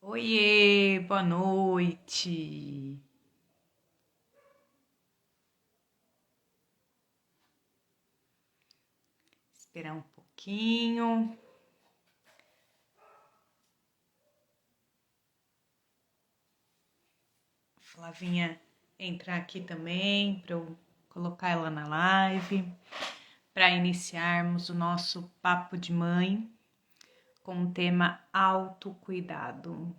Oiê, boa noite. Esperar um pouquinho. Flavinha entrar aqui também para eu colocar ela na live, para iniciarmos o nosso papo de mãe com o tema autocuidado.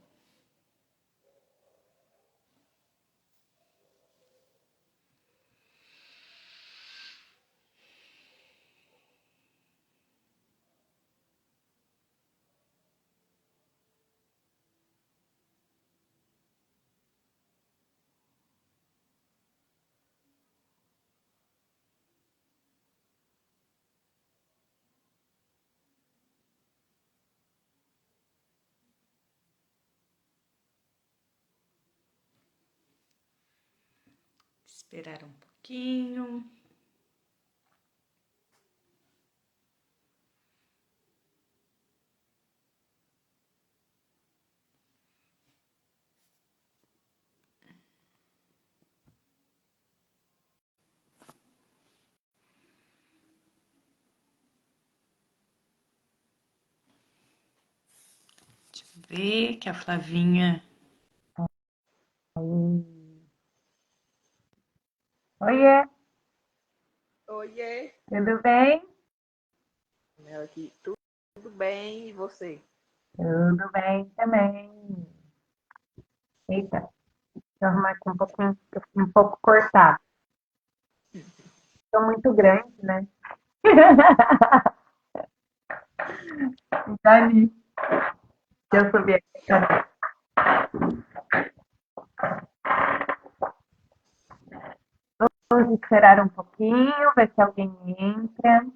Esperar um pouquinho. Deixa eu ver que a Flavinha. Oiê, Oiê, tudo bem? Mel aqui. Tudo bem? E você? Tudo bem também. Eita, deixa eu arrumar aqui um pouco cortado. São muito grande, né? Dali, deixa eu subir aqui. Cadê? Vamos esperar um pouquinho, ver se alguém entra,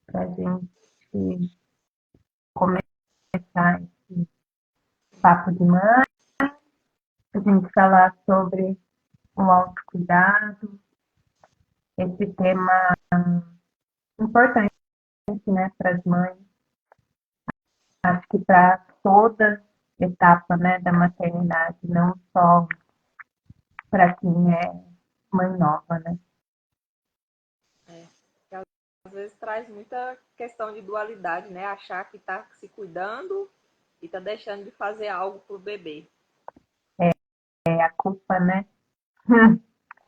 pra gente começar esse papo de mãe, a gente falar sobre o autocuidado, esse tema importante, né, para as mães, acho que para toda etapa, né, da maternidade, não só para quem é mãe nova, né? Que às vezes traz muita questão de dualidade, né? Achar que está se cuidando e está deixando de fazer algo pro bebê. É a culpa, né?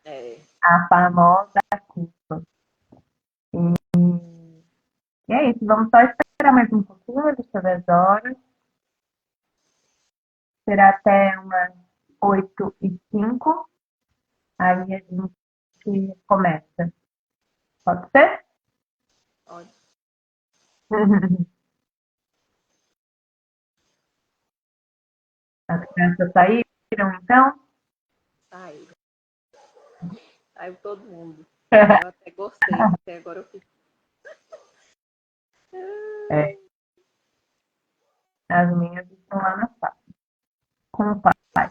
É, A famosa culpa. E é isso, vamos só esperar mais um pouquinho, deixa eu ver as horas. Será até umas 8h05, aí a gente começa. Pode ser? olha, As crianças saíram, então? saiu. Saiu todo mundo. Eu até gostei, porque agora eu fico. É, as minhas estão lá na sala, com o pai.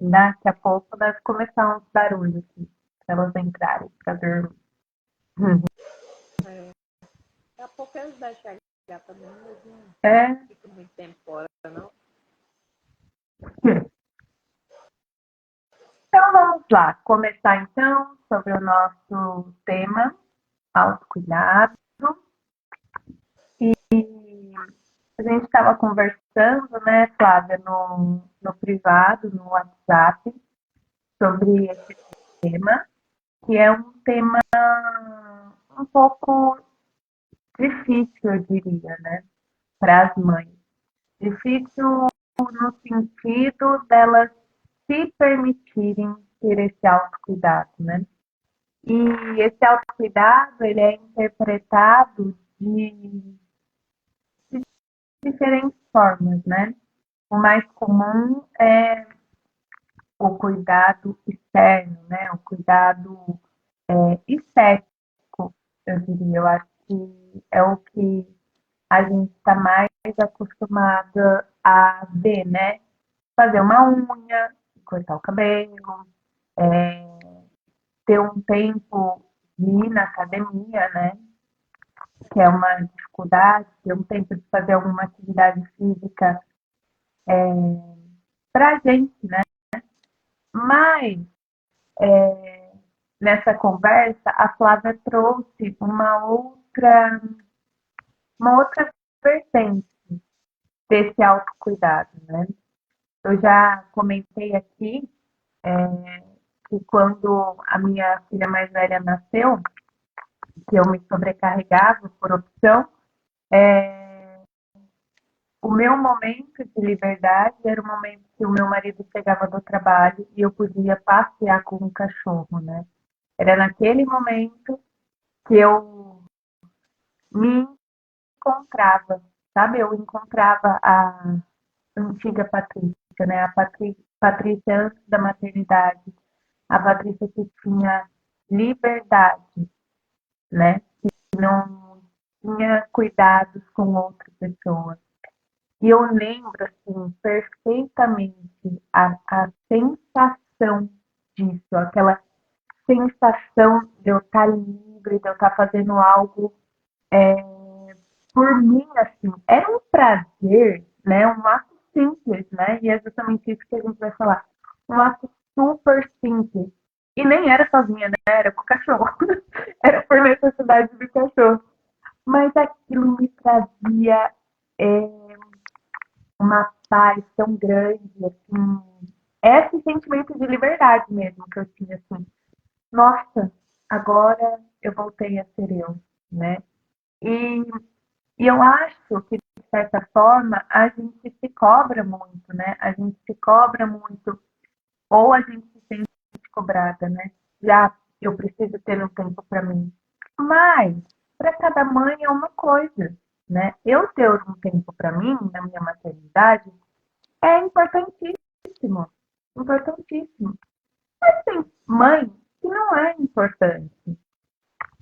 Daqui a pouco deve começar uns barulhos aqui, para elas entrarem, para dormir. Daqui a pouco eles devem chegar também, mas não É, fico muito tempo fora, não. então vamos lá, começar então sobre o nosso tema, autocuidado. E a gente estava conversando, né, Flávia, no privado, no WhatsApp, sobre esse tema, que é um tema um pouco difícil, eu diria, né, para as mães. Difícil no sentido delas se permitirem ter esse autocuidado, né? E esse autocuidado, ele é interpretado de diferentes formas, né? O mais comum é o cuidado externo, né? O cuidado estético, eu diria. Eu acho que é o que a gente está mais acostumada a ver, né? Fazer uma unha, cortar o cabelo, ter um tempo de ir na academia, né? que é uma dificuldade, ter um tempo de fazer alguma atividade física para a gente, né? Mas nessa conversa, a Flávia trouxe uma outra vertente desse autocuidado, né? Eu já comentei aqui que quando a minha filha mais velha nasceu, que eu me sobrecarregava por opção, o meu momento de liberdade era o momento que o meu marido chegava do trabalho e eu podia passear com o cachorro, né? Era naquele momento que eu me encontrava, sabe? Eu encontrava a antiga Patrícia, né? A Patrícia antes da maternidade, a Patrícia que tinha liberdade, né? Que não tinha cuidados com outra pessoa. E eu lembro, assim, perfeitamente a sensação disso, aquela sensação de eu estar livre, de eu estar fazendo algo por mim, assim. Era um prazer, né? Um ato simples, né? E é justamente isso que a gente vai falar. Um ato super simples. E nem era sozinha, né? Era com o cachorro. Era por necessidade do cachorro. Mas aquilo me trazia uma paz tão grande, assim, esse sentimento de liberdade mesmo que eu tinha, assim, nossa, agora eu voltei a ser eu, né? E, e eu acho que, de certa forma, a gente se cobra muito, né? A gente se cobra muito, ou a gente se sente cobrada, né? Já eu preciso ter um tempo para mim. Mas, para cada mãe é uma coisa, né? Eu ter um tempo para mim, na minha maternidade, é importantíssimo, importantíssimo. Mas tem mãe que não é importante,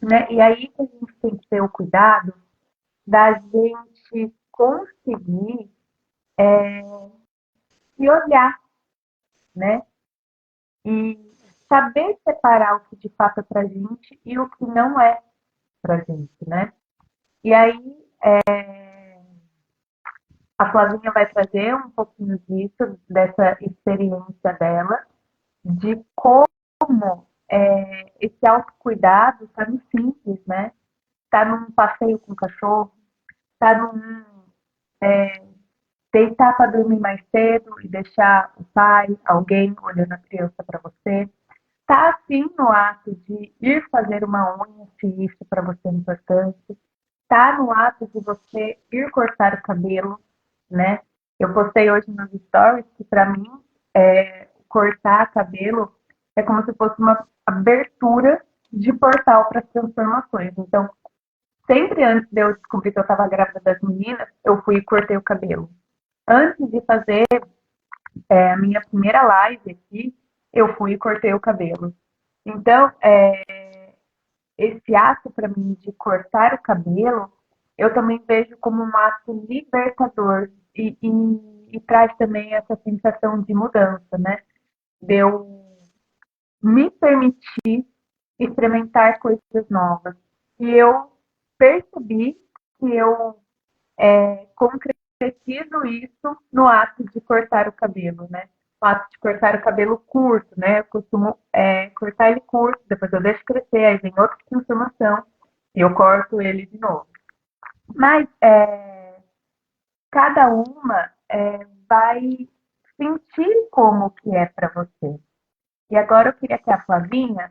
né? E aí que a gente tem que ter o cuidado da gente conseguir se olhar, né? E saber separar o que de fato é pra gente e o que não é pra gente, né? E aí a Flavinha vai trazer um pouquinho disso, dessa experiência dela, de como esse autocuidado está no simples, né? Está num passeio com o cachorro, está num deitar para dormir mais cedo e deixar o pai, alguém olhando a criança para você. Está assim no ato de ir fazer uma unha, se isso para você é importante. Está no ato de você ir cortar o cabelo, né? Eu postei hoje nos stories que para mim cortar cabelo é como se fosse uma abertura de portal para as transformações. Então, sempre antes de eu descobrir que eu estava grávida das meninas, eu fui e cortei o cabelo. Antes de fazer a minha primeira live aqui, eu fui e cortei o cabelo. Então, esse ato para mim de cortar o cabelo, eu também vejo como um ato libertador e traz também essa sensação de mudança, né? De eu me permitir experimentar coisas novas. E eu percebi que eu concretizo isso no ato de cortar o cabelo, né? O ato de cortar o cabelo curto, né? Eu costumo cortar ele curto, depois eu deixo crescer, aí vem outra transformação e eu corto ele de novo. Mas cada uma vai sentir como que é para você. E agora eu queria que a Flavinha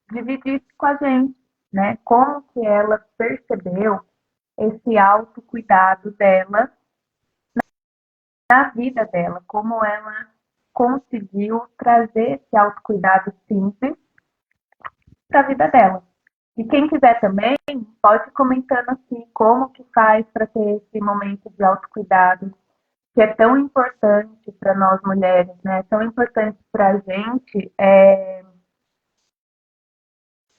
dividisse com a gente, né? Como que ela percebeu esse autocuidado dela na vida dela, como ela conseguiu trazer esse autocuidado simples para a vida dela. E quem quiser também, pode ir comentando aqui como que faz para ter esse momento de autocuidado, que é tão importante para nós mulheres, né? Tão importante para a gente.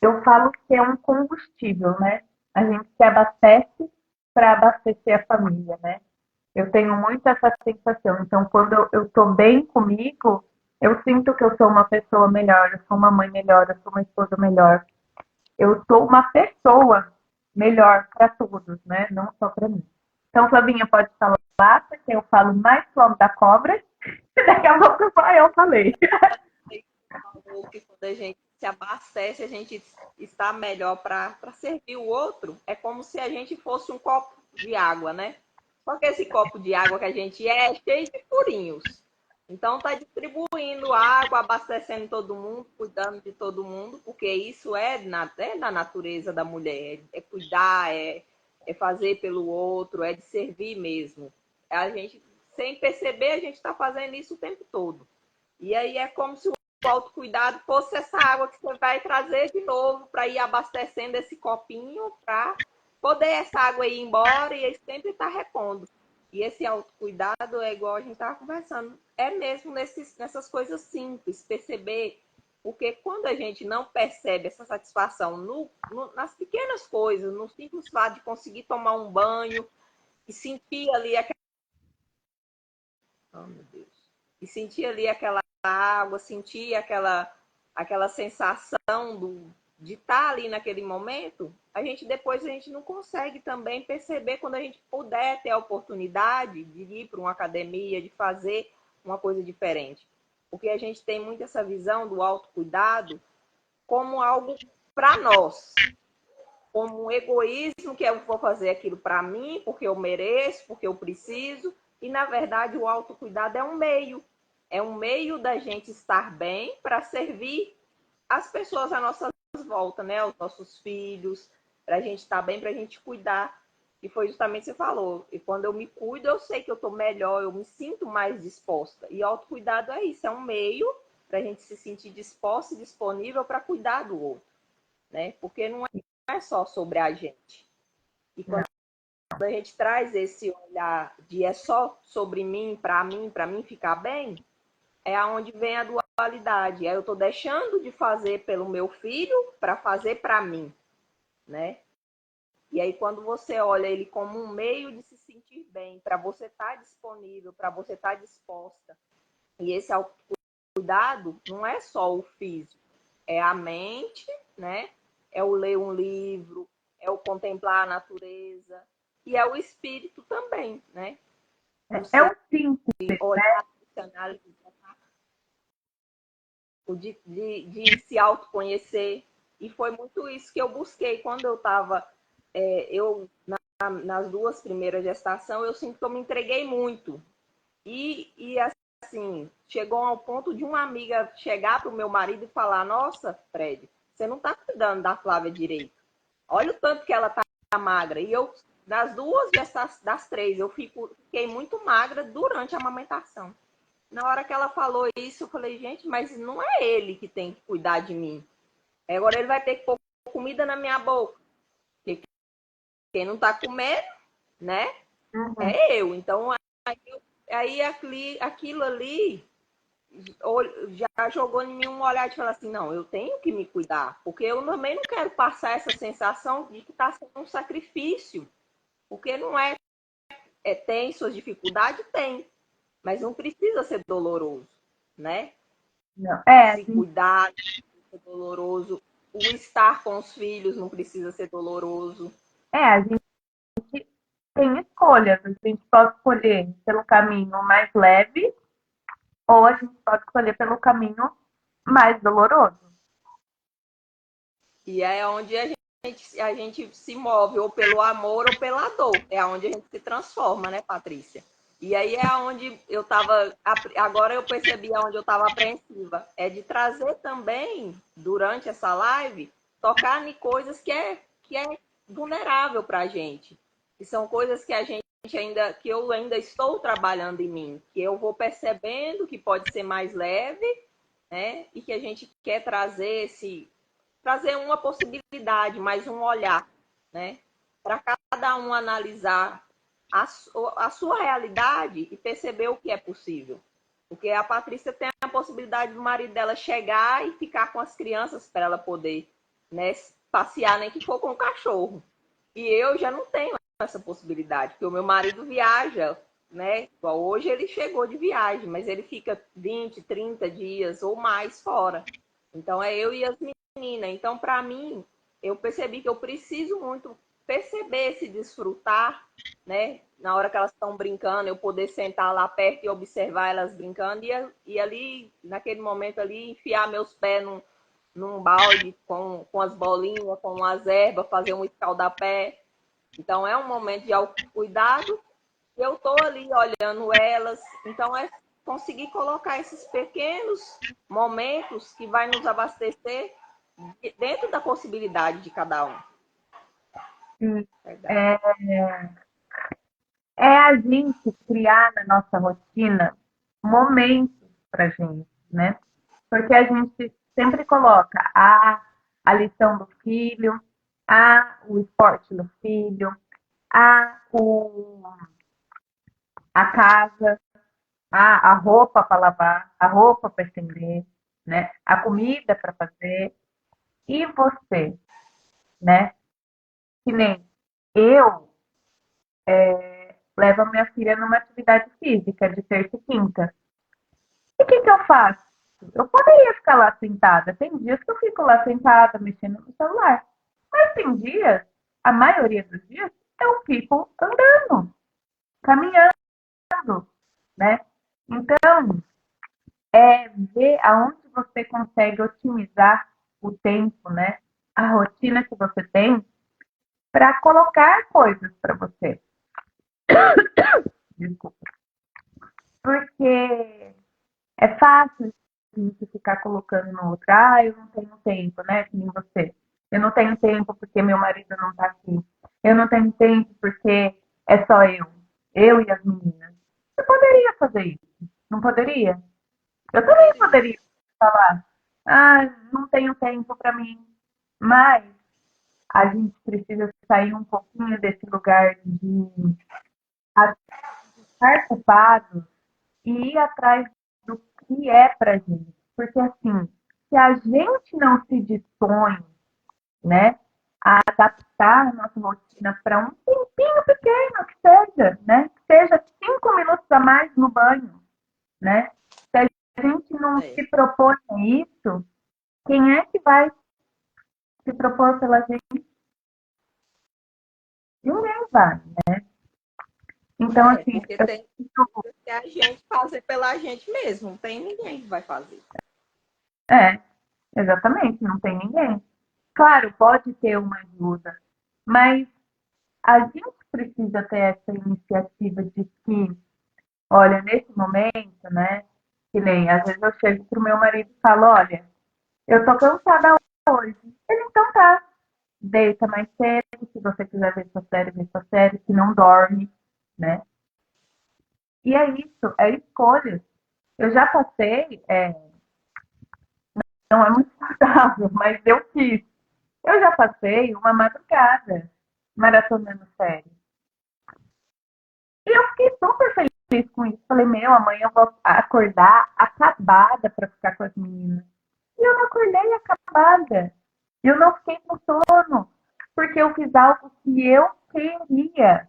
Eu falo que é um combustível, né? A gente se abastece para abastecer a família, né? Eu tenho muito essa sensação. Então, quando eu estou bem comigo, eu sinto que eu sou uma pessoa melhor, eu sou uma mãe melhor, eu sou uma esposa melhor. Eu sou uma pessoa melhor para todos, né? Não só para mim. Então, Flavinha, pode falar, porque eu falo mais fome da cobra, e daqui a pouco só eu falei. Falou que quando a gente se abastece, a gente está melhor para servir o outro. É como se a gente fosse um copo de água, né? Só que esse copo de água que a gente é cheio de furinhos. Então, está distribuindo água, abastecendo todo mundo, cuidando de todo mundo, porque isso é da natureza da mulher. É cuidar, é fazer pelo outro, é de servir mesmo. A gente, sem perceber, a gente está fazendo isso o tempo todo. E aí é como se o autocuidado fosse essa água que você vai trazer de novo para ir abastecendo esse copinho para poder essa água ir embora e ele sempre está repondo. E esse autocuidado é igual a gente estava conversando, é mesmo nessas coisas simples, perceber, porque quando a gente não percebe essa satisfação nas pequenas coisas, no simples fato de conseguir tomar um banho e sentir ali aquela. Oh, meu Deus. E sentir ali aquela água, sentir aquela sensação de estar ali naquele momento, depois a gente não consegue também perceber quando a gente puder ter a oportunidade de ir para uma academia, de fazer uma coisa diferente. Porque a gente tem muito essa visão do autocuidado como algo para nós, como um egoísmo, que eu vou fazer aquilo para mim, porque eu mereço, porque eu preciso, e na verdade o autocuidado é um meio da gente estar bem para servir as pessoas à nossa volta, né? Os nossos filhos, para a gente estar bem, para a gente cuidar. E foi justamente o que você falou. E quando eu me cuido, eu sei que eu estou melhor, eu me sinto mais disposta. E autocuidado é isso, é um meio para a gente se sentir disposta e disponível para cuidar do outro, né? Porque não é só sobre a gente. E quando a gente traz esse olhar de é só sobre mim, para mim ficar bem, é aonde vem a dualidade. Aí eu estou deixando de fazer pelo meu filho para fazer para mim, né? E aí quando você olha ele como um meio de se sentir bem, para você estar disponível, para você estar disposta, e esse autocuidado não é só o físico, é a mente, né? É o ler um livro, é o contemplar a natureza, e é o espírito também, né? É Você um simples, olhar, se analisar, de se autoconhecer. E foi muito isso que eu busquei quando eu estava. Nas duas primeiras gestações, eu sinto que eu me entreguei muito. E assim, chegou ao ponto de uma amiga chegar para o meu marido e falar: Nossa, Fred, você não está cuidando da Flávia direito. Olha o tanto que ela está magra. E eu, das três, eu fiquei muito magra durante a amamentação. Na hora que ela falou isso, eu falei, gente, mas não é ele que tem que cuidar de mim. Agora ele vai ter que pôr comida na minha boca. Porque quem não tá comendo, né? É eu. Então, aí aquilo ali já jogou em mim um olhar de falar assim, não, eu tenho que me cuidar. Porque eu também não quero passar essa sensação de que está sendo um sacrifício. Porque não tem suas dificuldades? Tem. Mas não precisa ser doloroso, né? não. Se cuidar não precisa ser doloroso. O estar com os filhos não precisa ser doloroso. A gente tem escolhas. A gente pode escolher pelo caminho mais leve ou a gente pode escolher pelo caminho mais doloroso. E é onde a gente se move, ou pelo amor ou pela dor. É onde a gente se transforma, né, Patrícia? E aí é onde eu estava. Agora eu percebi onde eu estava apreensiva. É de trazer também, durante essa live, tocar em coisas que é vulnerável para a gente. Que são coisas que que eu ainda estou trabalhando em mim, que eu vou percebendo que pode ser mais leve, né? E que a gente quer trazer uma possibilidade, mais um olhar, né? Para cada um analisar a sua realidade e perceber o que é possível. Porque a Patrícia tem a possibilidade do marido dela chegar e ficar com as crianças para ela poder, né, passear, nem que for com o cachorro. E eu já não tenho essa possibilidade, porque o meu marido viaja, né? Igual hoje ele chegou de viagem, mas ele fica 20, 30 dias ou mais fora. Então é eu e as meninas. Então, para mim, eu percebi que eu preciso muito perceber, se desfrutar, né? Na hora que elas estão brincando, eu poder sentar lá perto e observar elas brincando e ali, naquele momento ali, enfiar meus pés num balde com as bolinhas, com as ervas, fazer um escaldapé. Então, é um momento de autocuidado. Eu estou ali olhando elas. Então, é conseguir colocar esses pequenos momentos que vai nos abastecer dentro da possibilidade de cada um. Sim. Verdade. É a gente criar na nossa rotina momentos para gente, né? Porque a gente sempre coloca a lição do filho, o esporte do filho, a, o, a casa, a roupa para lavar, a roupa para estender, né? A comida para fazer. E você, né? Que nem eu levo a minha filha numa atividade física de terça e quinta. E o que eu faço? Eu poderia ficar lá sentada. Tem dias que eu fico lá sentada, mexendo no celular. Mas tem dias, a maioria dos dias, eu fico andando, caminhando, né? Então, é ver aonde você consegue otimizar o tempo, né? A rotina que você tem para colocar coisas para você. Desculpa. Porque é fácil a gente ficar colocando no outro, eu não tenho tempo, né? Que nem você. Eu não tenho tempo porque meu marido não tá aqui. Eu não tenho tempo porque é só eu e as meninas. Você poderia fazer isso, não poderia? Eu também poderia falar, não tenho tempo para mim, mas a gente precisa sair um pouquinho desse lugar de estar culpado e ir atrás do que é pra gente. Porque assim, se a gente não se dispõe, né, a adaptar a nossa rotina para um tempinho pequeno que seja, né, que seja 5 minutos a mais no banho, né, se a gente não se propõe a isso, quem é que vai se propor pela gente? Ninguém vai. Então, assim, Porque tem que a gente fazer pela gente mesmo. Não tem ninguém que vai fazer. exatamente, não tem ninguém. Claro, pode ter uma ajuda, mas a gente precisa ter essa iniciativa de que, olha, nesse momento, né? Que nem às vezes eu chego pro meu marido e falo, olha, eu tô cansada hoje. Ele então tá, deita mais cedo, se você quiser ver sua série, vê sua série, se não dorme, né? E é isso, é escolha. Eu já passei, não é muito saudável, mas eu fiz. Eu já passei uma madrugada maratonando série. E eu fiquei super feliz com isso. Falei, amanhã eu vou acordar acabada para ficar com as meninas. E eu não acordei acabada. Eu não fiquei com sono, porque eu fiz algo que eu queria.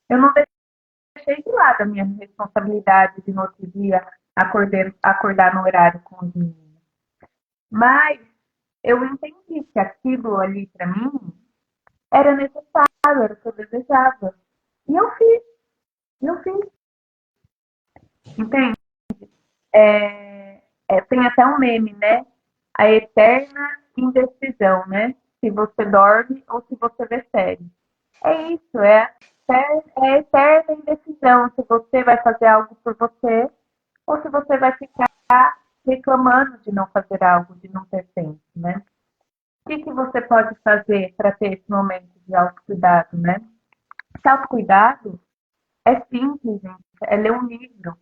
Eu não deixei de lado a minha responsabilidade de no outro dia acordar no horário com os meninos. Mas eu entendi que aquilo ali para mim era necessário, era o que eu desejava. E eu fiz, entende? Tem até um meme, né? A eterna indecisão, né? Se você dorme ou se você vê série. É isso, a eterna indecisão. Se você vai fazer algo por você ou se você vai ficar reclamando de não fazer algo, de não ter tempo, né? O que você pode fazer para ter esse momento de autocuidado, né? Esse autocuidado é simples, gente. É ler um livro,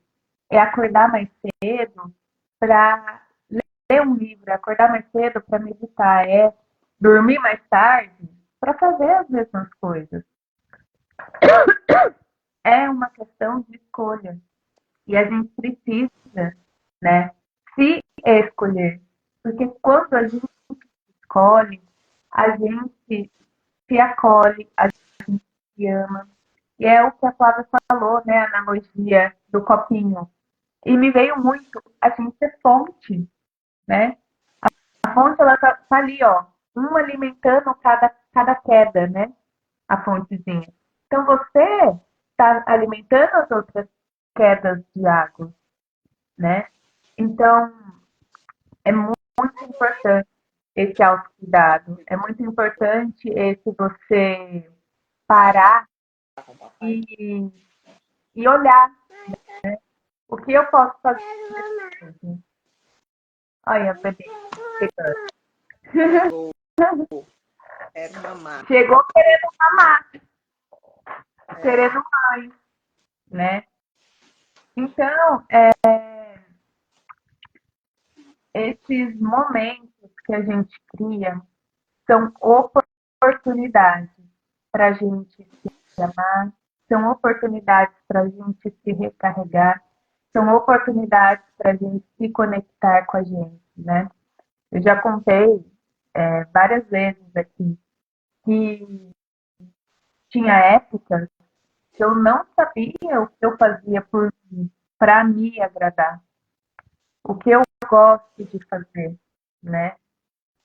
é acordar mais cedo para ler um livro, é acordar mais cedo para meditar, é dormir mais tarde para fazer as mesmas coisas. É uma questão de escolha. E a gente precisa, né, se escolher. Porque quando a gente escolhe, a gente se acolhe, a gente se ama. E é o que a Flávia falou, né, a analogia do copinho. E me veio muito a gente ser fonte, né? A fonte, ela tá ali, ó, um alimentando cada queda, né? a fontezinha. Então você está alimentando as outras quedas de água, né? Então é muito importante esse autocuidado. É muito importante esse você parar e, e olhar o que eu posso fazer. Olha, bebê. Chegou, quero mamar. Chegou querendo mamar, querendo mais, né? Então, esses momentos que a gente cria são oportunidades para a gente se amar, são oportunidades para a gente se recarregar, são oportunidades para a gente se conectar com a gente, né? Eu já contei várias vezes aqui que tinha épocas que eu não sabia o que eu fazia por mim, para me agradar, o que eu gosto de fazer, né?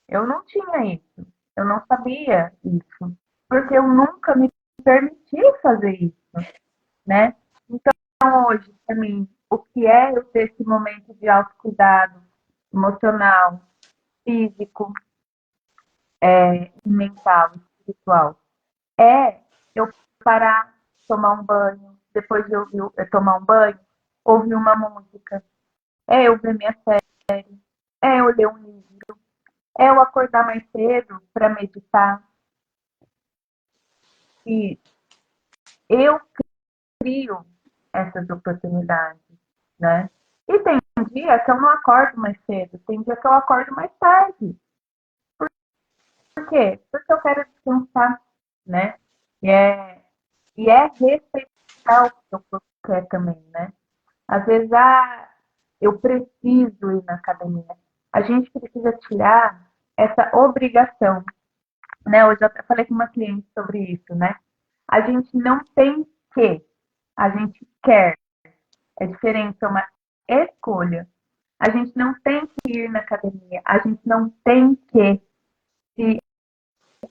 Eu não tinha isso, eu não sabia isso, porque eu nunca me permiti fazer isso, né? Então, hoje, para mim, o que é eu ter esse momento de autocuidado emocional, físico, mental, espiritual? É eu parar, tomar um banho, depois de eu tomar um banho, ouvir uma música, é eu ver minha série, é eu ler um livro, é eu acordar mais cedo para meditar. E eu crio essas oportunidades, né? E tem dia que eu não acordo mais cedo, tem dia que eu acordo mais tarde. Por quê? Porque eu quero descansar, né? E é respeitar o que o corpo quer também, né? Às vezes, eu preciso ir na academia. A gente precisa tirar essa obrigação, né? Hoje eu até falei com uma cliente sobre isso, né? A gente não tem que, a gente quer. É diferente, é uma escolha. A gente não tem que ir na academia, a gente não tem que se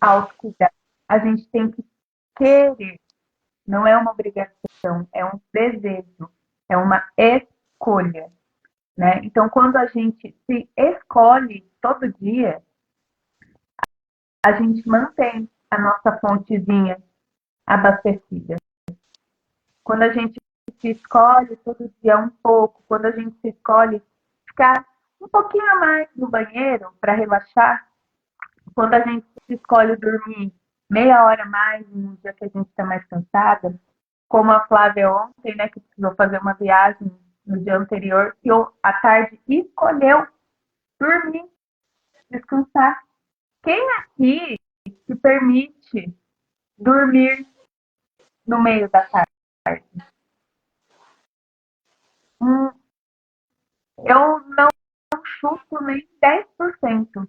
autocuidar. A gente tem que querer, não é uma obrigação, é um desejo, é uma escolha, né? Então, quando a gente se escolhe todo dia, a gente mantém a nossa fontezinha abastecida. Quando a gente se escolhe todo dia um pouco, quando a gente se escolhe ficar um pouquinho a mais no banheiro para relaxar, quando a gente se escolhe dormir meia hora a mais num dia que a gente está mais cansada, como a Flávia ontem, né, que precisou fazer uma viagem no dia anterior, e à tarde escolheu dormir, descansar. Quem aqui se permite dormir no meio da tarde? Hum, eu não chuto nem 10%.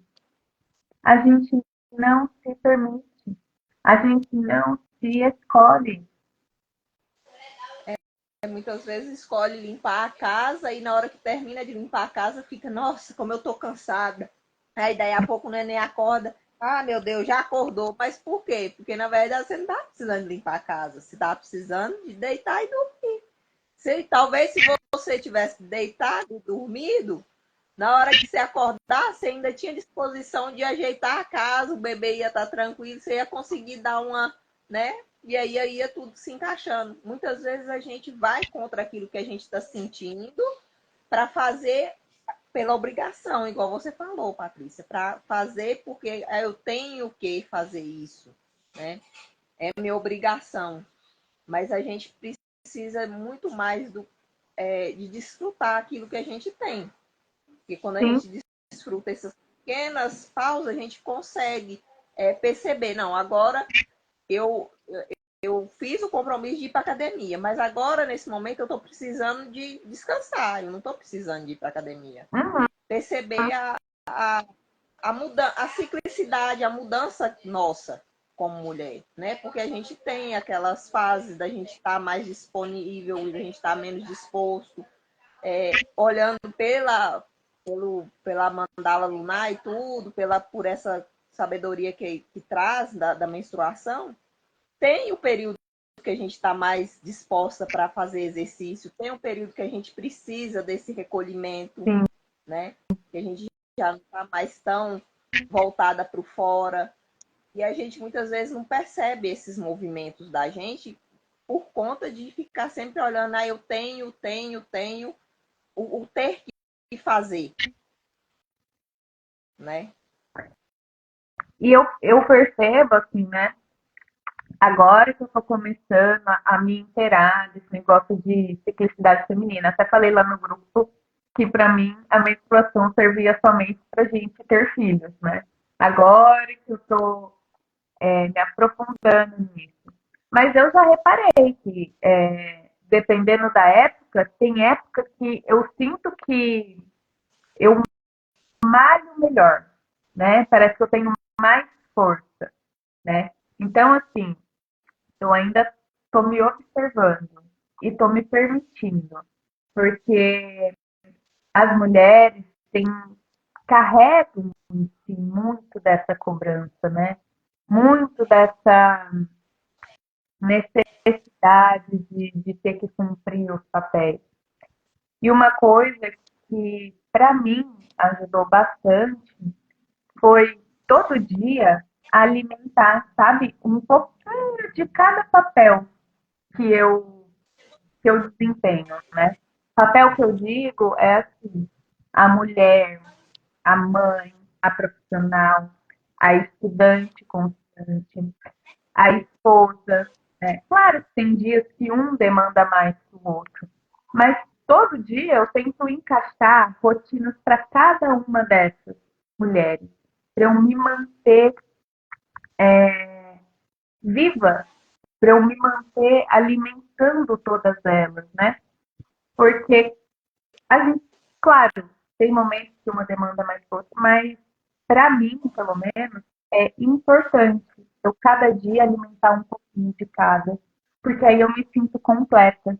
A gente não se permite. A gente não se escolhe. Muitas vezes escolhe limpar a casa e na hora que termina de limpar a casa fica, nossa, como eu tô cansada. Aí daí a pouco o neném acorda, ah, meu Deus, já acordou. Mas por quê? Porque na verdade você não tá precisando de limpar a casa, você tá precisando de deitar e dormir. Talvez se você tivesse deitado e dormido, na hora que você acordar, você ainda tinha disposição de ajeitar a casa, o bebê ia estar tranquilo, você ia conseguir dar uma, né? E aí ia tudo se encaixando. Muitas vezes a gente vai contra aquilo que a gente está sentindo para fazer pela obrigação, igual você falou, Patrícia, para fazer porque eu tenho que fazer isso, né? É minha obrigação. Mas a gente precisa muito mais de desfrutar aquilo que a gente tem. Porque quando a Sim, gente desfruta essas pequenas pausas, a gente consegue perceber, não, agora eu, eu fiz o compromisso de ir para academia, mas agora, nesse momento, eu estou precisando de descansar, eu não estou precisando de ir para academia. uhum, Perceber a ciclicidade, a mudança nossa como mulher, né? Porque a gente tem aquelas fases da gente estar mais disponível e da gente estar menos disposto, olhando pela mandala lunar e tudo, por essa sabedoria que traz da menstruação, tem o período que a gente está mais disposta para fazer exercício, tem um período que a gente precisa desse recolhimento, Sim. né? Que a gente já não está mais tão voltada para o fora. E a gente muitas vezes não percebe esses movimentos da gente por conta de ficar sempre olhando, eu tenho, o ter que fazer, né? E eu percebo, assim, né? Agora que eu tô começando a me inteirar desse negócio de ciclicidade feminina. Até falei lá no grupo que para mim a menstruação servia somente pra gente ter filhos, né? Agora que eu tô me aprofundando nisso. Mas eu já reparei que, dependendo da época, tem época que eu sinto que eu malho melhor, né? Parece que eu tenho mais força, né? Então, assim, eu ainda estou me observando e estou me permitindo, porque as mulheres têm, carregam em si muito dessa cobrança, né? Muito dessa necessidade de ter que cumprir os papéis. E uma coisa que, para mim, ajudou bastante foi todo dia alimentar, sabe, um pouquinho de cada papel que eu desempenho, né? Papel que eu digo é assim, a mulher, a mãe, a profissional, a estudante constante, a esposa, né? Claro que tem dias que um demanda mais que o outro, mas todo dia eu tento encaixar rotinas para cada uma dessas mulheres, para eu me manter viva, para eu me manter alimentando todas elas, né? Porque a gente, claro, tem momentos que uma demanda mais força, mas para mim, pelo menos, é importante eu cada dia alimentar um pouquinho de cada, porque aí eu me sinto completa,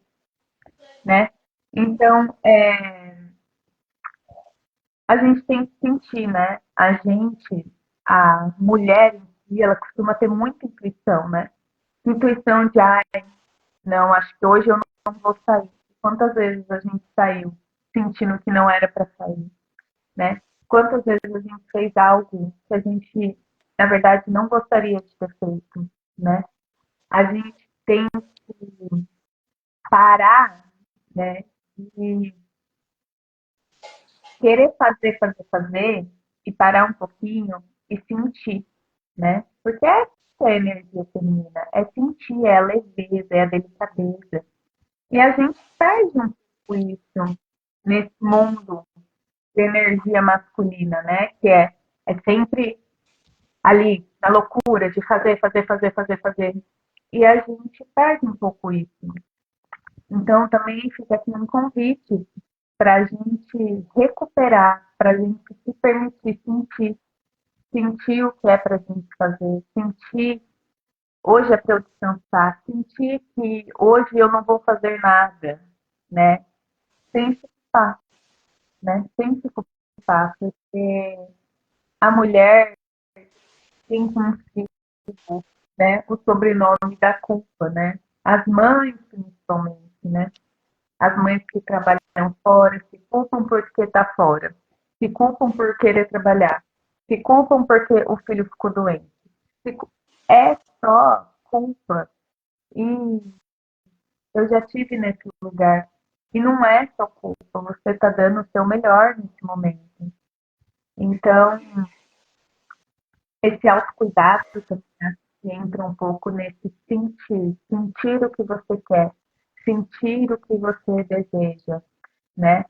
né? Então, a gente tem que sentir, né? A mulher em si, ela costuma ter muita intuição, né? Intuição de, não, acho que hoje eu não vou sair. Quantas vezes a gente saiu sentindo que não era para sair, né? Quantas vezes a gente fez algo que a gente, na verdade, não gostaria de ter feito, né? A gente tem que parar, né? E querer fazer e parar um pouquinho e sentir, né? Porque essa é a energia feminina, é sentir, é a leveza, é a delicadeza. E a gente perde um pouco isso nesse mundo de energia masculina, né? Que é sempre ali, na loucura de fazer. E a gente perde um pouco isso. Então, também fica aqui um convite para a gente recuperar, para a gente se permitir sentir o que é para a gente fazer, sentir hoje é para eu descansar, sentir que hoje eu não vou fazer nada, né? Sem se culpar, né? Sem se culpar, porque a mulher tem consigo, né, o sobrenome da culpa, né? As mães, principalmente, né? As mães que trabalham fora se culpam porque está fora, se culpam por querer trabalhar, se culpam porque o filho ficou doente. É só culpa. E eu já tive nesse lugar. E não é só culpa, você está dando o seu melhor nesse momento. Então, esse autocuidado também acho que entra um pouco nesse sentir o que você quer, sentir o que você deseja, né?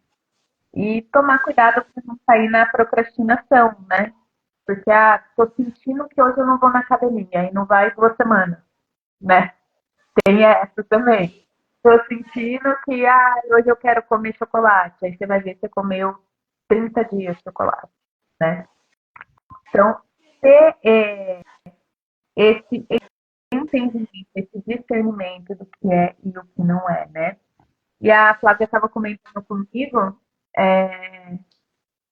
E tomar cuidado para não sair na procrastinação, né? Porque, tô sentindo que hoje eu não vou na academia, e não vai 2 semanas, né? Tem essa também. Tô sentindo que, hoje eu quero comer chocolate. Aí você vai ver que você comeu 30 dias de chocolate, né? Então, ter esse entendimento, esse discernimento do que é e o que não é, né? E a Flávia estava comentando comigo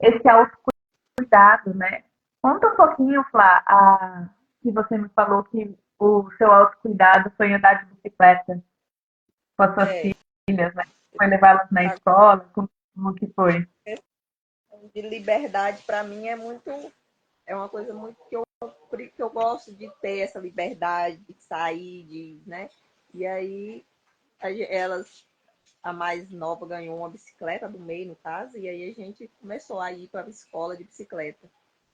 esse autocuidado, né? Conta um pouquinho, Flá, que você me falou que o seu autocuidado foi andar de bicicleta com as suas É, filhas, né? Foi levá-las na a escola? Como que foi? questão de liberdade para mim é uma coisa muito que eu gosto de ter essa liberdade de sair, de, né? E aí elas, a mais nova ganhou uma bicicleta do meio, no caso, e aí a gente começou a ir para a escola de bicicleta.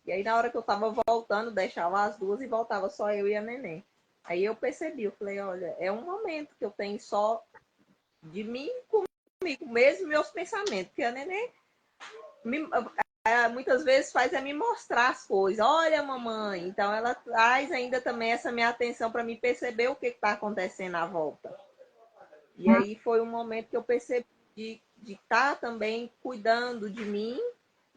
E aí na hora que eu tava voltando, deixava as duas e voltava só eu e a neném. Aí eu percebi, eu falei, olha, é um momento que eu tenho só de mim comigo mesmo e meus pensamentos, porque a neném me, muitas vezes faz é me mostrar as coisas. Olha, mamãe. Então ela traz ainda também essa minha atenção para me perceber o que está acontecendo à volta. E aí foi um momento que eu percebi de estar também cuidando de mim,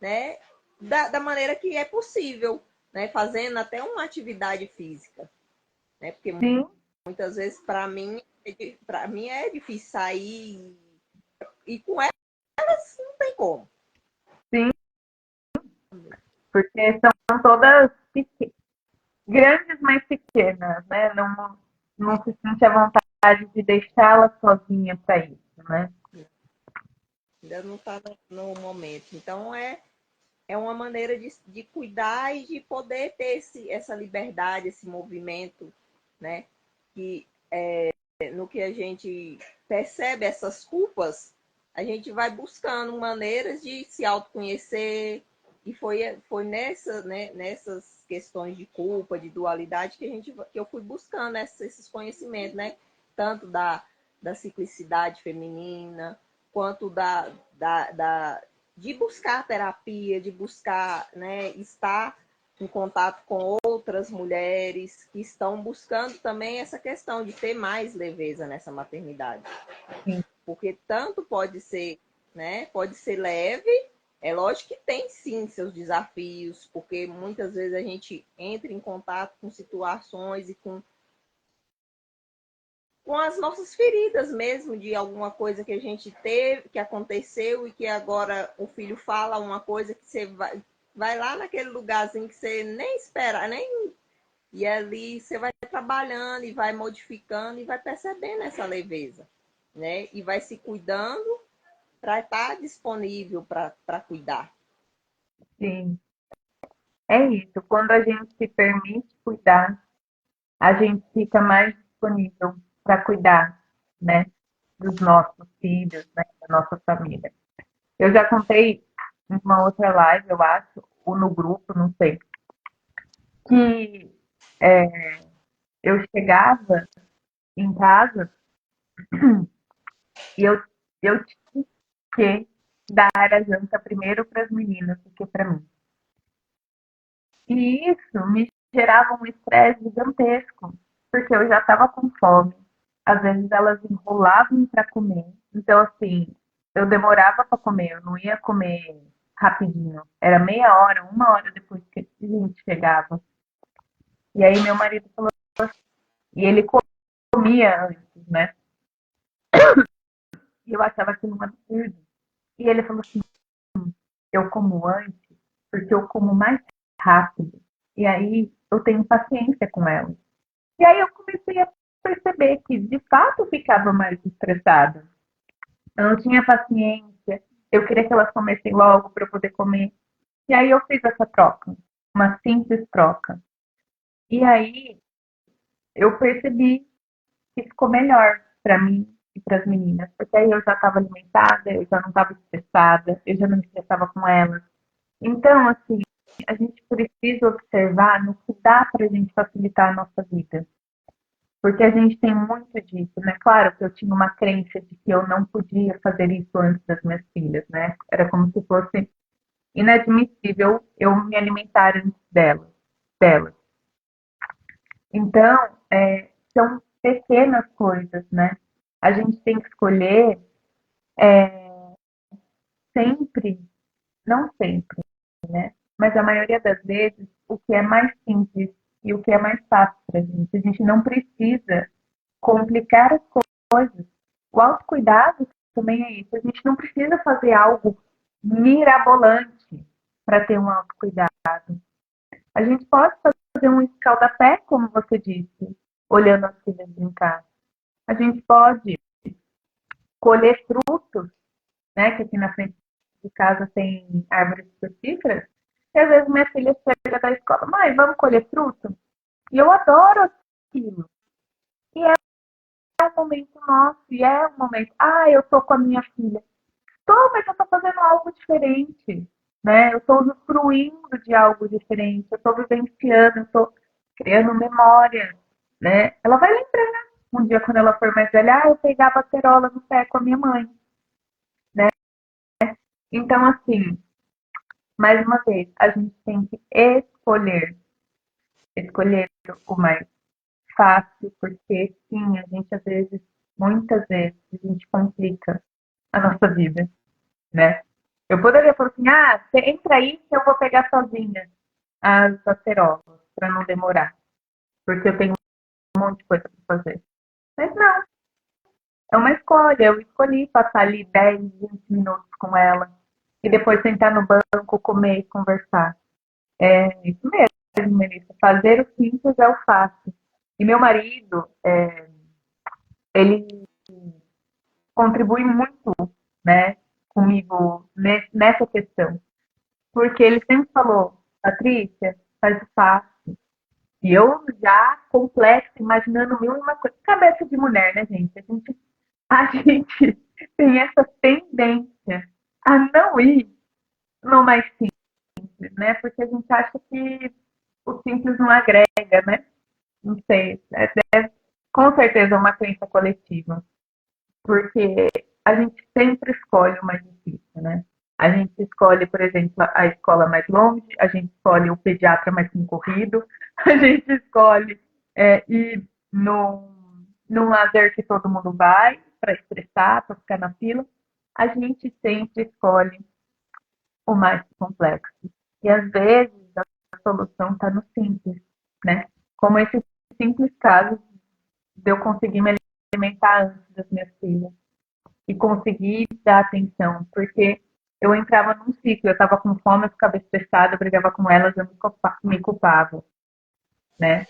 né? Da maneira que é possível, né? Fazendo até uma atividade física, né? Porque Sim, muitas vezes para mim é difícil sair e com elas não tem como. sim, porque são todas grandes, mas pequenas, né? Não, não se sente a vontade de deixá-la sozinha para isso, né? Ainda não está no momento. Então é uma maneira de cuidar e de poder ter essa liberdade, esse movimento, né? Que no que a gente percebe essas culpas, a gente vai buscando maneiras de se autoconhecer. E foi nessas questões de culpa, de dualidade, que eu fui buscando esses conhecimentos, né? Tanto da ciclicidade feminina, quanto de buscar terapia, de buscar, né, estar em contato com outras mulheres que estão buscando também essa questão de ter mais leveza nessa maternidade. Sim, Porque tanto pode ser, né, pode ser leve, é lógico que tem sim seus desafios, porque muitas vezes a gente entra em contato com situações e com as nossas feridas mesmo, de alguma coisa que a gente teve, que aconteceu e que agora o filho fala uma coisa que você vai lá naquele lugarzinho que você nem espera, nem. E ali você vai trabalhando e vai modificando e vai percebendo essa leveza, né? E vai se cuidando para estar disponível para cuidar. sim. É isso. Quando a gente se permite cuidar, a gente fica mais disponível para cuidar, né? Dos nossos filhos, né? Da nossa família. Eu já contei em uma outra live, eu acho, ou no grupo, não sei, que eu chegava em casa e eu tinha que dar a janta primeiro para as meninas do que para mim. E isso me gerava um estresse gigantesco, porque eu já estava com fome. Às vezes elas enrolavam para comer. Então, assim, eu demorava para comer, eu não ia comer rapidinho. Era meia hora, uma hora depois que a gente chegava. E aí meu marido falou, e ele comia antes, né? E eu achava aquilo um absurdo. E ele falou assim, eu como antes porque eu como mais rápido. E aí eu tenho paciência com ela. E aí eu comecei a perceber que, de fato, eu ficava mais estressada. Eu não tinha paciência, eu queria que elas comessem logo para eu poder comer. E aí eu fiz essa troca, uma simples troca. E aí eu percebi que ficou melhor para mim e para as meninas, porque aí eu já estava alimentada, eu já não estava estressada, eu já não me estressava com elas. Então, assim, a gente precisa observar no que dá para a gente facilitar a nossa vida. Porque a gente tem muito disso, né? Claro que eu tinha uma crença de que eu não podia fazer isso antes das minhas filhas, né? Era como se fosse inadmissível eu me alimentar antes delas. Então, são pequenas coisas, né? A gente tem que escolher sempre, não sempre, né? Mas a maioria das vezes, o que é mais simples e o que é mais fácil para a gente. A gente não precisa complicar as coisas. O autocuidado também é isso. A gente não precisa fazer algo mirabolante para ter um autocuidado. A gente pode fazer um escaldapé, como você disse. olhando as filhas brincar. A gente pode colher frutos, né? Que aqui na frente de casa tem árvores frutíferas. E às vezes minha filha chega da escola, mãe, vamos colher fruto? E eu adoro aquilo. E é um momento nosso, e é um momento. Ah, eu tô com a minha filha. Tô, mas eu tô fazendo algo diferente, né? Eu tô usufruindo de algo diferente, eu tô vivenciando, eu tô criando memória, né? Ela vai lembrar um dia quando ela for mais velha, eu pegava acerola no pé com a minha mãe, né? Então, assim, mais uma vez, a gente tem que escolher o mais fácil, porque sim, a gente às vezes, muitas vezes, a gente complica a nossa vida, né? Eu poderia falar assim, você entra aí que eu vou pegar sozinha as acerolas, para não demorar, porque eu tenho um monte de coisa para fazer. Mas não, é uma escolha, eu escolhi passar ali 10, 20 minutos com ela, e depois sentar no banco, comer e conversar. É isso mesmo, Melissa, fazer o simples é o fácil. E meu marido, ele contribui muito, né, comigo nessa questão. Porque ele sempre falou, Patrícia, faz o fácil. E eu já complexa, imaginando mil e uma coisa. Cabeça de mulher, né, gente? A gente tem essa tendência a não ir no mais simples, né? Porque a gente acha que o simples não agrega, né? Não sei. Com certeza é uma crença coletiva. Porque a gente sempre escolhe o mais difícil, né? A gente escolhe, por exemplo, a escola mais longe, a gente escolhe o pediatra mais concorrido, a gente escolhe ir num lazer que todo mundo vai, para estressar, para ficar na fila. A gente sempre escolhe o mais complexo. E às vezes a solução está no simples, né? Como esse simples caso de eu conseguir me alimentar antes das minhas filhas e conseguir dar atenção, porque eu entrava num ciclo, eu estava com fome, eu ficava estressada, eu brigava com elas, eu me culpava, né?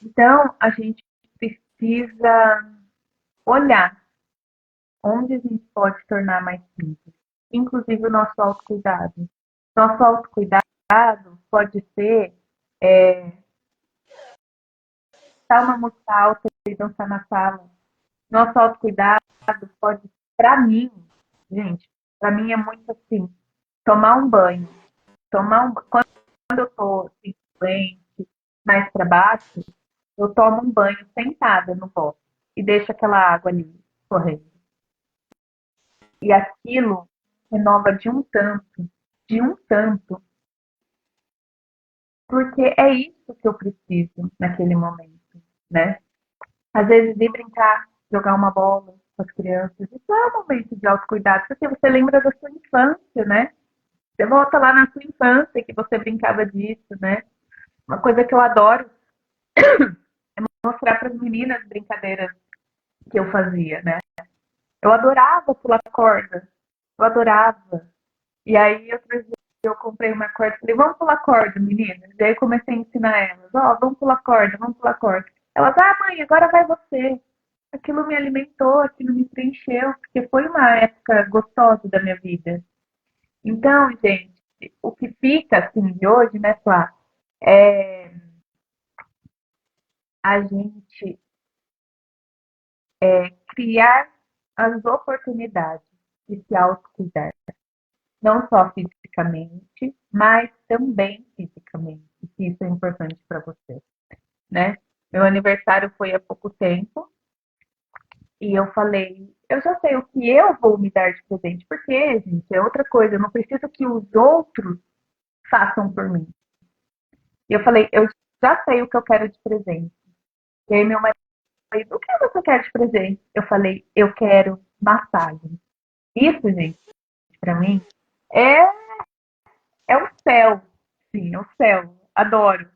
Então, a gente precisa olhar onde a gente pode tornar mais simples, inclusive o nosso autocuidado. Nosso autocuidado pode ser estar uma música alta e dançar na sala. Nosso autocuidado pode, para mim, gente, para mim é muito assim, tomar um banho. Quando eu tô assim, doente, mais para baixo, eu tomo um banho sentada no box e deixo aquela água ali correndo. E aquilo renova de um tanto, porque é isso que eu preciso naquele momento, né? Às vezes ir brincar, jogar uma bola com as crianças, isso é um momento de autocuidado, porque você lembra da sua infância, né? Você volta lá na sua infância que você brincava disso, né? Uma coisa que eu adoro mostrar para as meninas brincadeiras que eu fazia, né? Eu adorava pular corda, eu adorava. E aí, outro dia, eu comprei uma corda e falei, vamos pular corda, meninas. E aí, eu comecei a ensinar elas, vamos pular corda, vamos pular corda. Elas, mãe, agora vai você. Aquilo me alimentou, aquilo me preencheu, porque foi uma época gostosa da minha vida. Então, gente, o que fica, assim, de hoje, né, Flá, é a gente criar as oportunidades de se autocuidar, não só fisicamente, mas também fisicamente, se isso é importante para você, né? Meu aniversário foi há pouco tempo e eu falei, eu já sei o que eu vou me dar de presente, porque, gente, é outra coisa, eu não preciso que os outros façam por mim. E eu falei, eu já sei o que eu quero de presente. E aí meu marido falou, o que você quer de presente? Eu falei, eu quero massagem. Isso, gente, para mim, é, é o céu. Sim, é o céu. Adoro.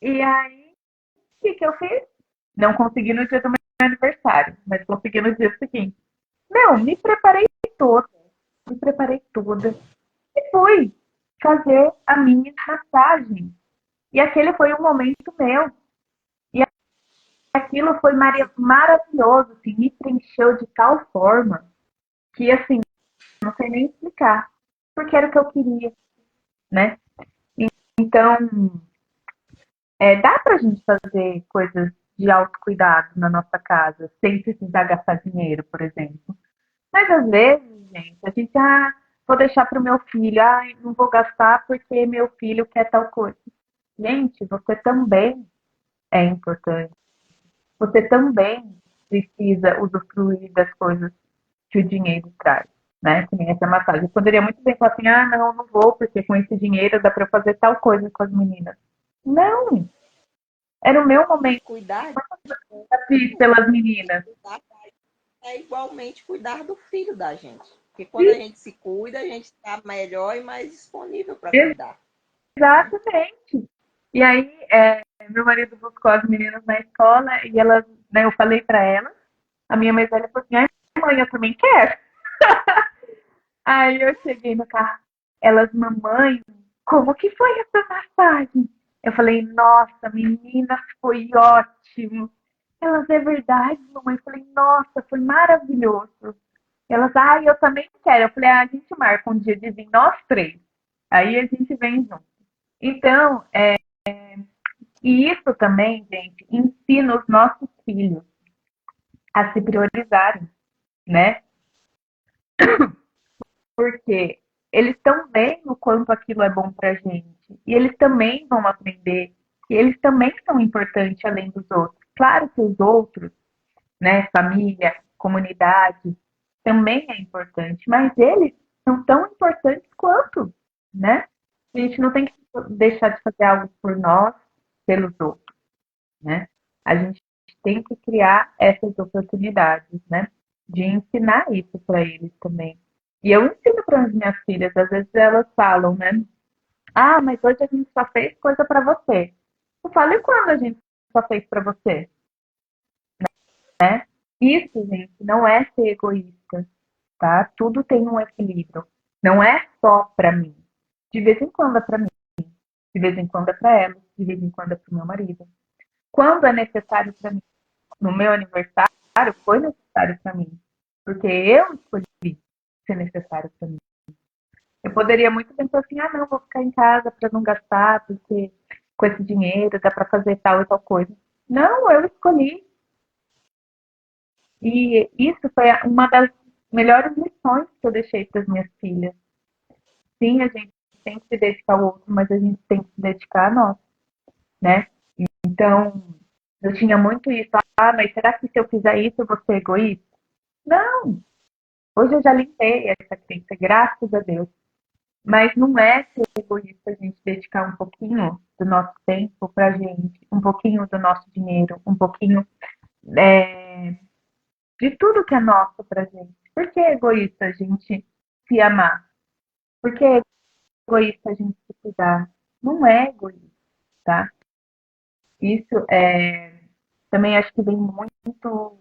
E aí, o que eu fiz? Não consegui no dia do meu aniversário, mas consegui no dia seguinte. Meu, toda, me preparei toda e fui fazer a minha massagem. E aquele foi um momento meu. aquilo foi maravilhoso, assim, me preencheu de tal forma que, assim, não sei nem explicar, porque era o que eu queria, né? Então, dá pra gente fazer coisas de autocuidado na nossa casa, sem precisar gastar dinheiro, por exemplo. Mas às vezes, gente, a gente, vou deixar para o meu filho, não vou gastar porque meu filho quer tal coisa. Gente, você também é importante. Você também precisa usufruir das coisas que o dinheiro traz, né? Que nem essa massagem. Eu poderia muito bem falar assim, não, não vou, porque com esse dinheiro dá para fazer tal coisa com as meninas. Não, era o meu E momento cuidar pelas meninas. é igualmente cuidar do filho da gente. Porque quando a gente se cuida, a gente está melhor e mais disponível para cuidar. Né? Exatamente. E aí, meu marido buscou as meninas na escola e elas, né, eu falei para elas, a minha mais velha falou assim, ai, mãe, eu também quero. Aí eu cheguei no carro, elas, mamãe, como que foi essa massagem? Eu falei, nossa, menina, foi ótimo. Elas, é verdade, mamãe? Eu falei, nossa, foi maravilhoso. Elas, eu também quero. Eu falei, a gente marca um dia de vir nós três. Aí a gente vem junto. Então, e isso também, gente, ensina os nossos filhos a se priorizarem, né? Porque eles estão vendo o quanto aquilo é bom pra gente. E eles também vão aprender que eles também são importantes além dos outros. Claro que os outros, né, família, comunidade, também é importante, mas eles são tão importantes quanto, né? A gente não tem que deixar de fazer algo por nós, pelos outros, né? A gente tem que criar essas oportunidades, né? De ensinar isso para eles também. E eu ensino para as minhas filhas, às vezes elas falam, né? Mas hoje a gente só fez coisa para você. Eu falo, e quando a gente só fez para você? Né? Isso, gente, não é ser egoísta, tá? Tudo tem um equilíbrio. Não é só para mim. De vez em quando é para mim, de vez em quando é para ela, de vez em quando é para o meu marido. Quando é necessário para mim, no meu aniversário, foi necessário para mim, porque eu escolhi ser necessário para mim. Eu poderia muito bem falar assim, não, vou ficar em casa para não gastar, porque com esse dinheiro dá para fazer tal e tal coisa. Não, eu escolhi. E isso foi uma das melhores lições que eu deixei para as minhas filhas. Sim, a gente tem que se dedicar ao outro, mas a gente tem que se dedicar a nós, né? Então, eu tinha muito isso. Mas será que se eu fizer isso eu vou ser egoísta? Não! Hoje eu já limpei essa crença, graças a Deus. Mas não é ser egoísta a gente dedicar um pouquinho do nosso tempo pra gente, um pouquinho do nosso dinheiro, um pouquinho de tudo que é nosso pra gente. Por que é egoísta a gente se amar? Por que é egoísta a gente se cuidar? Não é egoísta, tá? Isso também acho que vem muito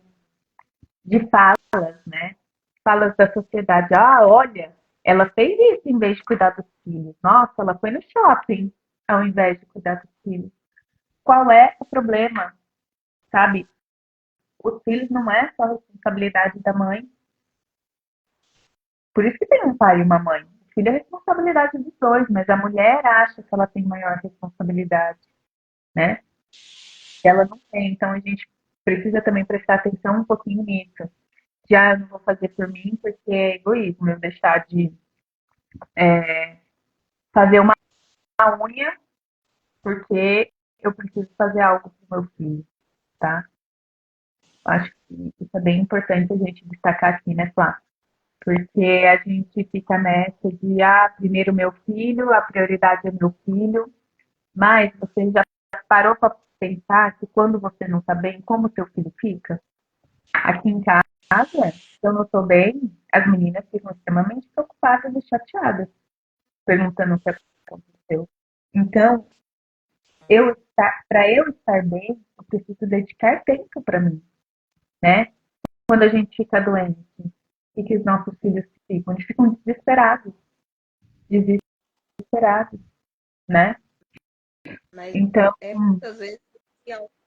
de falas, né? Falas da sociedade. Olha, ela fez isso em vez de cuidar dos filhos. Nossa, ela foi no shopping ao invés de cuidar dos filhos. Qual é o problema? Sabe? Os filhos não é só responsabilidade da mãe. Por isso que tem um pai e uma mãe. O filho é responsabilidade dos dois, mas a mulher acha que ela tem maior responsabilidade, né? E ela não tem. Então a gente precisa também prestar atenção um pouquinho nisso. Já não vou fazer por mim porque é egoísmo eu deixar de fazer uma unha porque eu preciso fazer algo para o meu filho, tá? Acho que isso é bem importante a gente destacar aqui, né, Flá? Porque a gente fica nessa de, primeiro meu filho, a prioridade é meu filho, mas você já parou para pensar que quando você não está bem, como seu filho fica? Aqui em casa, se eu não estou bem, as meninas ficam extremamente preocupadas e chateadas, perguntando o que aconteceu. Então, para eu estar bem, eu preciso dedicar tempo para mim, né? Quando a gente fica doente, o que os nossos filhos ficam? Eles ficam desesperados, desesperados, né? Mas Então, muitas vezes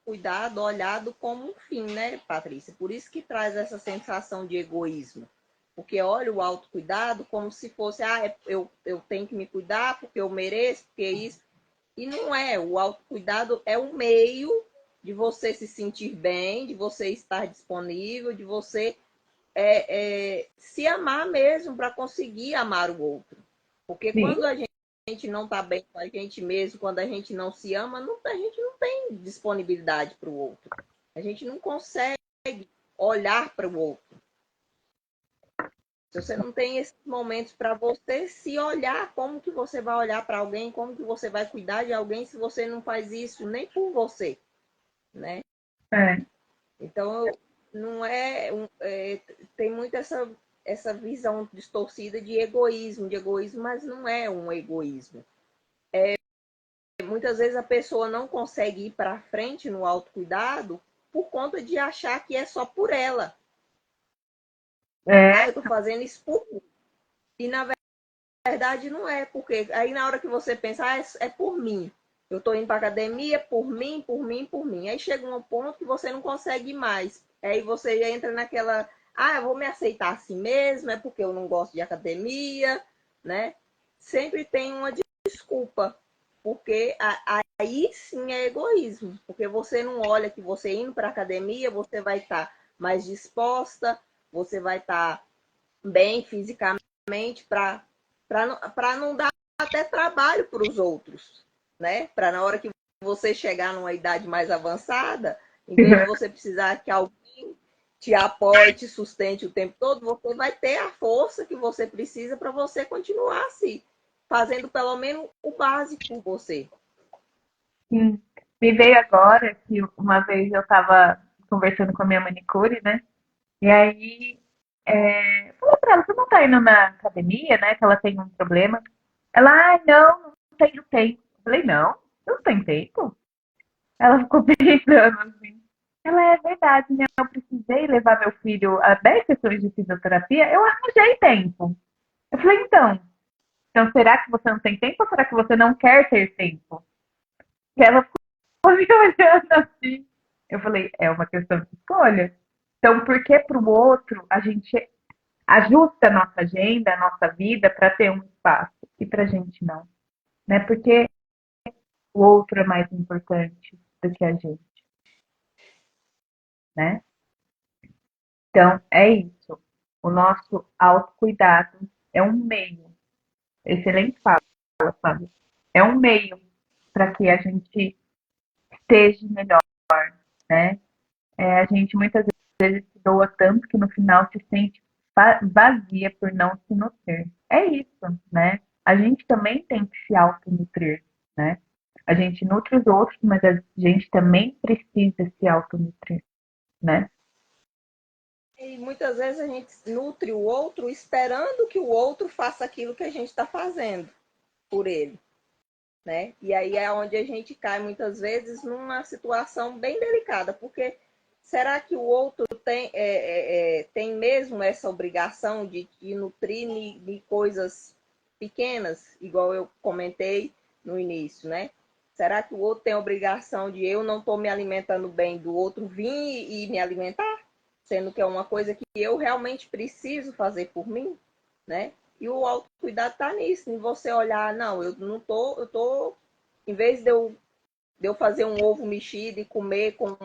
autocuidado olhado como um fim, né, Patrícia? Por isso que traz essa sensação de egoísmo. Porque olha o autocuidado como se fosse, eu tenho que me cuidar porque eu mereço, porque é isso. E não é. O autocuidado é um meio de você se sentir bem, de você estar disponível, de você se amar mesmo para conseguir amar o outro. Porque Sim, quando a gente não está bem com a gente mesmo, quando a gente não se ama, a gente não tem disponibilidade para o outro. A gente não consegue olhar para o outro. Se você não tem esses momentos para você se olhar, como que você vai olhar para alguém, como que você vai cuidar de alguém se você não faz isso nem por você, né? é, Então, não tem muito essa visão distorcida de egoísmo, mas não é um egoísmo. Muitas vezes a pessoa não consegue ir para frente no autocuidado por conta de achar que é só por ela. é, Eu estou fazendo isso por mim. E na verdade não é, porque aí na hora que você pensa, é por mim. Eu estou indo para academia por mim, por mim, por mim. Aí chega um ponto que você não consegue mais. Aí você entra naquela, eu vou me aceitar assim mesmo, é porque eu não gosto de academia, né? Sempre tem uma desculpa, porque aí sim é egoísmo, porque você não olha que você indo para academia, você vai estar mais disposta, você vai estar bem fisicamente para não dar até trabalho para os outros, né? Para na hora que você chegar numa idade mais avançada, em vez de você precisar que alguém te apoie, te sustente o tempo todo, você vai ter a força que você precisa para você continuar assim, fazendo pelo menos o básico por você. sim. Me veio agora que uma vez eu estava conversando com a minha manicure, né? E aí, falei pra ela, você não tá indo na academia, né? Que ela tem um problema. Ela, não, não tenho tempo. Eu falei, não, eu não tenho tempo. Ela ficou pensando assim. Ela, é verdade, né? Eu precisei levar meu filho a 10 sessões de fisioterapia, eu arranjei tempo. Eu falei, então será que você não tem tempo ou será que você não quer ter tempo? E ela ficou me olhando assim. Eu falei, é uma questão de escolha. Então, por que para o outro a gente ajusta a nossa agenda, a nossa vida para ter um espaço e para a gente não? Né? Porque o outro é mais importante do que a gente, né? Então, é isso. O nosso autocuidado é um meio, excelente fala, Fábio, é um meio para que a gente esteja melhor, né? A gente muitas vezes se doa tanto que no final se sente vazia por não se nutrir. É isso, né? A gente também tem que se autonutrir, né? A gente nutre os outros, mas a gente também precisa se autonutrir, né? E muitas vezes a gente nutre o outro esperando que o outro faça aquilo que a gente está fazendo por ele, né? E aí é onde a gente cai muitas vezes numa situação bem delicada, porque será que o outro tem mesmo essa obrigação de nutrir de coisas pequenas, igual eu comentei no início, né? Será que o outro tem a obrigação de eu não estou me alimentando bem, do outro vir e me alimentar? Sendo que é uma coisa que eu realmente preciso fazer por mim, né? E o autocuidado está nisso, em você olhar, não, eu não tô, eu tô, em vez de eu fazer um ovo mexido e comer com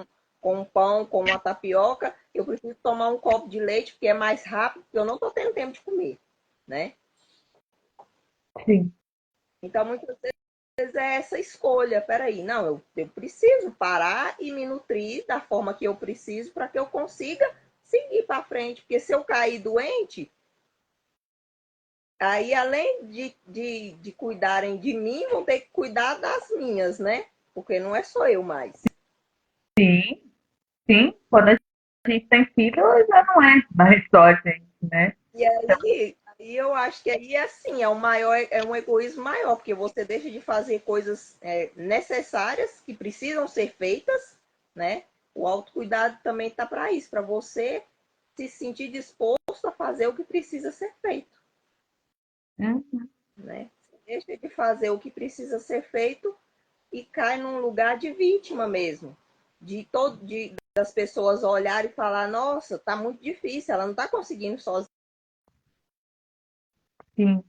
um pão, com uma tapioca, eu preciso tomar um copo de leite, porque é mais rápido, porque eu não estou tendo tempo de comer, né? Sim. Então, muitas vezes é essa escolha, peraí, não, eu preciso parar e me nutrir da forma que eu preciso para que eu consiga seguir para frente, porque se eu cair doente, aí, além de cuidarem de mim, vão ter que cuidar das minhas, né? Porque não é só eu mais. Sim, sim. Quando a gente tem filho, já não é mais só a gente, né? E aí eu acho que aí assim, é um egoísmo maior, porque você deixa de fazer coisas necessárias que precisam ser feitas, né? O autocuidado também está para isso, para você se sentir disposto a fazer o que precisa ser feito, Uhum. né? Você deixa de fazer o que precisa ser feito e cai num lugar de vítima mesmo. das pessoas olharem e falar, nossa, tá muito difícil, ela não tá conseguindo sozinha. Sim.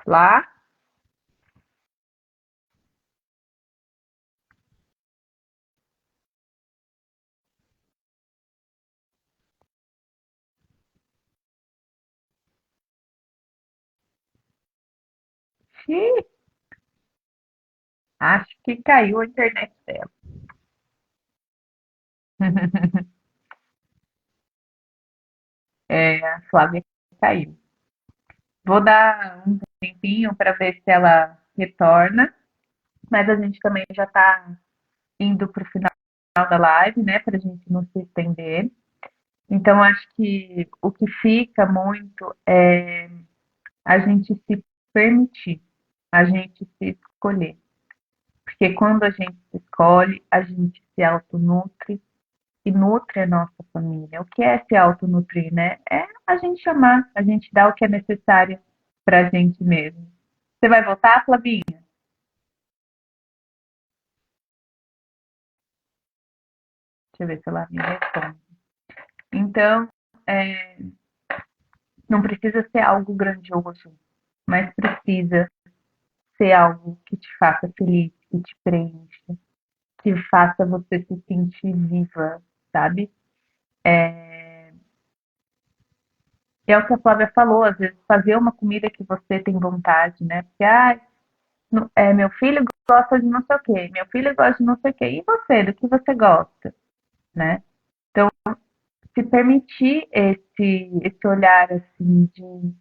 Lá? Xiii, acho que caiu a internet dela. É, a Flávia caiu. Vou dar um tempinho para ver se ela retorna, mas a gente também já está indo para o final da live, né, para a gente não se estender. Então, acho que o que fica muito é a gente se permitir, a gente se escolher. Porque quando a gente se escolhe, a gente se autonutre e nutre a nossa família. O que é se autonutrir, né? É a gente amar, a gente dar o que é necessário para a gente mesmo. Você vai voltar, Flavinha? Deixa eu ver se ela me responde. Então, é, não precisa ser algo grandioso, mas precisa ser algo que te faça feliz, que te preencha, que faça você se sentir viva, sabe? É o que a Flávia falou, às vezes fazer uma comida que você tem vontade, né? Porque, meu filho gosta de não sei o quê, meu filho gosta de não sei o quê. E você, do que você gosta, né? Então, se permitir esse olhar assim de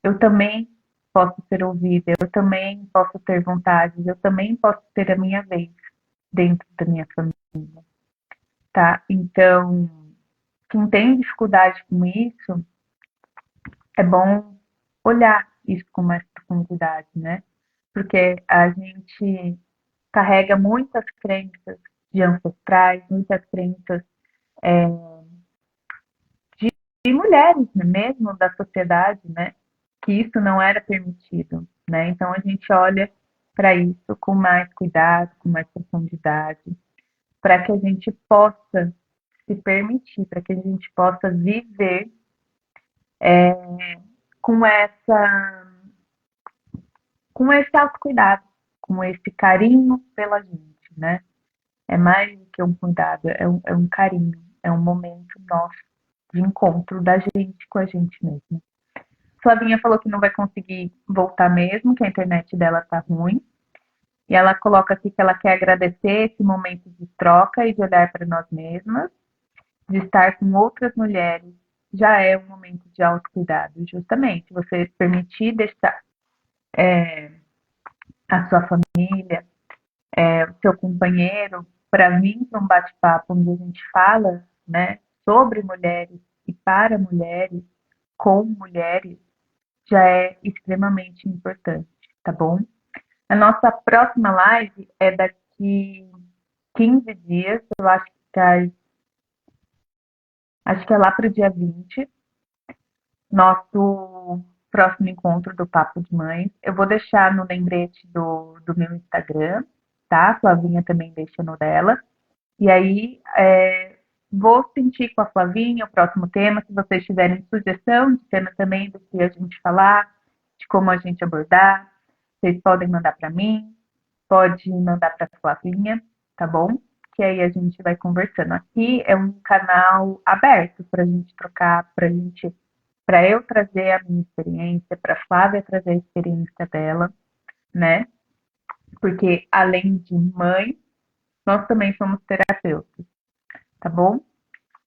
eu também posso ser ouvida, eu também posso ter vontades, eu também posso ter a minha vez dentro da minha família, tá? Então, quem tem dificuldade com isso, é bom olhar isso com mais profundidade, né? Porque a gente carrega muitas crenças de ancestrais, muitas crenças é, de mulheres né, mesmo da sociedade, né? Que isso não era permitido, né? Então a gente olha para isso com mais cuidado, com mais profundidade, para que a gente possa se permitir, para que a gente possa viver com essa, com esse autocuidado, com esse carinho pela gente, né? É mais do que um cuidado, é um carinho, é um momento nosso de encontro da gente com a gente mesma. Flavinha falou que não vai conseguir voltar mesmo, que a internet dela tá ruim. E ela coloca aqui que ela quer agradecer esse momento de troca e de olhar para nós mesmas, de estar com outras mulheres, já é um momento de autocuidado, justamente. Você permitir deixar a sua família, o seu companheiro, para vir para um bate-papo onde a gente fala né, sobre mulheres e para mulheres, com mulheres, já é extremamente importante, tá bom? A nossa próxima live é daqui 15 dias, eu acho que é lá para o dia 20, nosso próximo encontro do Papo de Mães. Eu vou deixar no lembrete do meu Instagram, tá? A Flavinha também deixa no dela. E aí, vou sentir com a Flavinha o próximo tema. Se vocês tiverem sugestão de tema também do que a gente falar, de como a gente abordar, vocês podem mandar para mim, pode mandar para a Flavinha, tá bom? Que aí a gente vai conversando. Aqui é um canal aberto para a gente trocar, para eu trazer a minha experiência, para a Flávia trazer a experiência dela, né? Porque além de mãe, nós também somos terapeutas, tá bom?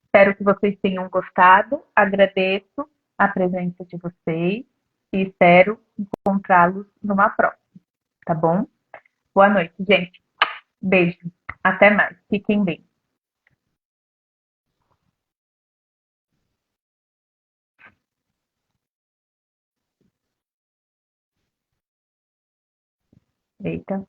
Espero que vocês tenham gostado. Agradeço a presença de vocês e espero encontrá-los numa próxima, tá bom? Boa noite, gente. Beijo. Até mais. Fiquem bem. Eita.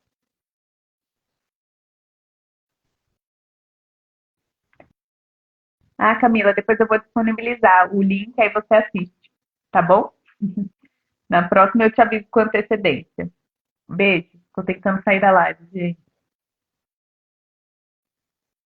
Ah, Camila, depois eu vou disponibilizar o link, aí você assiste, tá bom? Na próxima eu te aviso com antecedência. Beijo. Tô tentando sair da live, gente.